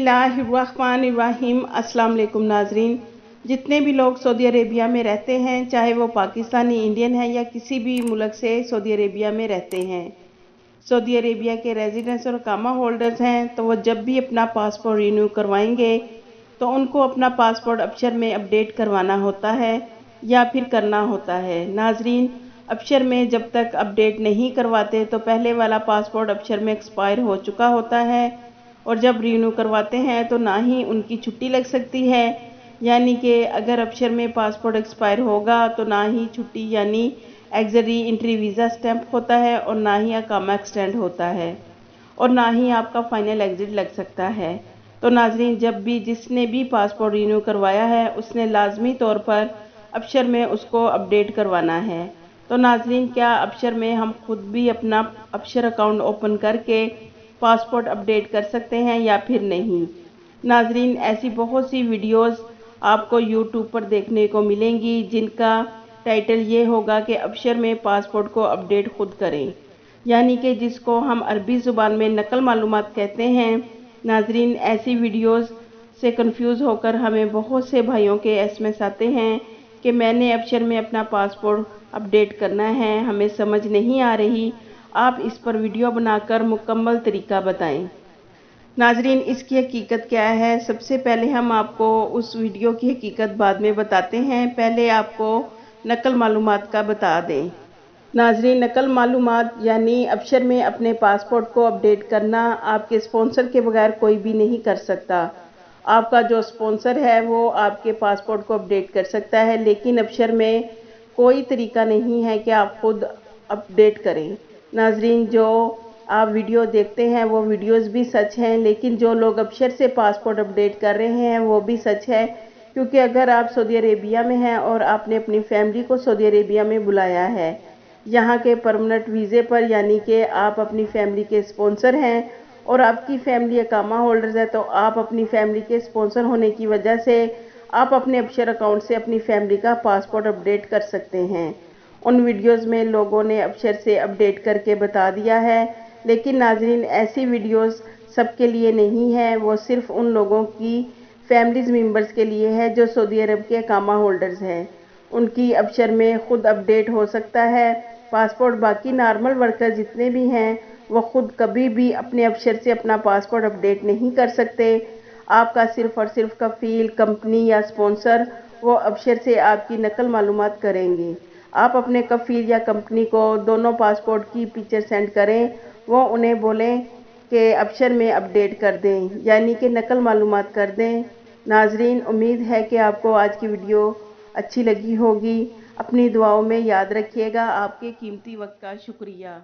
बिस्मिल्लाहिर्रहमानिर्रहीम। अस्सलाम वालेकुम नाजरीन। जितने भी लोग सऊदी अरेबिया में रहते हैं, चाहे वो पाकिस्तानी इंडियन है या किसी भी मुल्क से सऊदी अरेबिया में रहते हैं, सऊदी अरेबिया के रेजिडेंस और कामा होल्डर्स हैं, तो वो जब भी अपना पासपोर्ट रिन्यू करवाएंगे तो उनको अपना पासपोर्ट अबशर में अपडेट करवाना होता है या फिर करना होता है। नाजरीन, अबशर में जब तक अपडेट नहीं करवाते तो पहले वाला पासपोर्ट अबशर में एक्सपायर हो चुका होता है, और जब रिन्यू करवाते हैं तो ना ही उनकी छुट्टी लग सकती है, यानी कि अगर अबशर में पासपोर्ट एक्सपायर होगा तो ना ही छुट्टी यानी एग्जरी एंट्री वीज़ा स्टैंप होता है, और ना ही अकामा एक्सटेंड होता है, और ना ही आपका फाइनल एग्जिट लग सकता है। तो नाजरीन, जब भी जिसने भी पासपोर्ट रिन्यू करवाया है उसने लाजमी तौर पर अबशर में उसको अपडेट करवाना है। तो नाजरीन, क्या अबशर में हम खुद भी अपना अबशर अकाउंट ओपन करके पासपोर्ट अपडेट कर सकते हैं या फिर नहीं? नाजरीन, ऐसी बहुत सी वीडियोस आपको यूट्यूब पर देखने को मिलेंगी जिनका टाइटल ये होगा कि अबशर में पासपोर्ट को अपडेट खुद करें, यानी कि जिसको हम अरबी ज़ुबान में नकल मालूमात कहते हैं। नाजरीन, ऐसी वीडियोस से कंफ्यूज होकर हमें बहुत से भाइयों के एसएमएस आते हैं कि मैंने अबशर में अपना पासपोर्ट अपडेट करना है, हमें समझ नहीं आ रही, आप इस पर वीडियो बनाकर मुकम्मल तरीका बताएं। नाजरीन, इसकी हकीकत क्या है, सबसे पहले हम आपको उस वीडियो की हकीकत बाद में बताते हैं, पहले आपको नकल मालूमात का बता दें। नाजरीन, नकल मालूमात यानी अबशर में अपने पासपोर्ट को अपडेट करना आपके स्पॉन्सर के बगैर कोई भी नहीं कर सकता। आपका जो स्पॉन्सर है वो आपके पासपोर्ट को अपडेट कर सकता है, लेकिन अबशर में कोई तरीका नहीं है कि आप खुद अपडेट करें। नाजरीन, जो आप वीडियो देखते हैं वो वीडियोस भी सच हैं, लेकिन जो लोग अबशर से पासपोर्ट अपडेट कर रहे हैं वो भी सच है, क्योंकि अगर आप सऊदी अरेबिया में हैं और आपने अपनी फैमिली को सऊदी अरेबिया में बुलाया है यहाँ के परमानेंट वीज़े पर, यानी कि आप अपनी फैमिली के स्पॉन्सर हैं और आपकी फैमिली अकामा होल्डर्स है, तो आप अपनी फैमिली के स्पॉन्सर होने की वजह से आप अपने अबशर अकाउंट से अपनी फैमिली का पासपोर्ट अपडेट कर सकते हैं। उन वीडियोस में लोगों ने अबशर से अपडेट करके बता दिया है, लेकिन नाजरीन, ऐसी वीडियोस सबके लिए नहीं है, वो सिर्फ उन लोगों की फैमिलीज मेंबर्स के लिए है जो सऊदी अरब के अकामा होल्डर्स हैं। उनकी अबशर में खुद अपडेट हो सकता है पासपोर्ट। बाकी नॉर्मल वर्कर जितने भी हैं वो खुद कभी भी अपने अबशर से अपना पासपोर्ट अपडेट नहीं कर सकते। आपका सिर्फ और सिर्फ कफील, कंपनी या स्पॉन्सर वो अबशर से आपकी नकल मालूमात करेंगे। आप अपने कफील या कंपनी को दोनों पासपोर्ट की पिक्चर सेंड करें, वो उन्हें बोलें कि अबशर में अपडेट कर दें, यानी कि नकल मालूमात कर दें। नाजरीन, उम्मीद है कि आपको आज की वीडियो अच्छी लगी होगी। अपनी दुआओं में याद रखिएगा। आपके कीमती वक्त का शुक्रिया।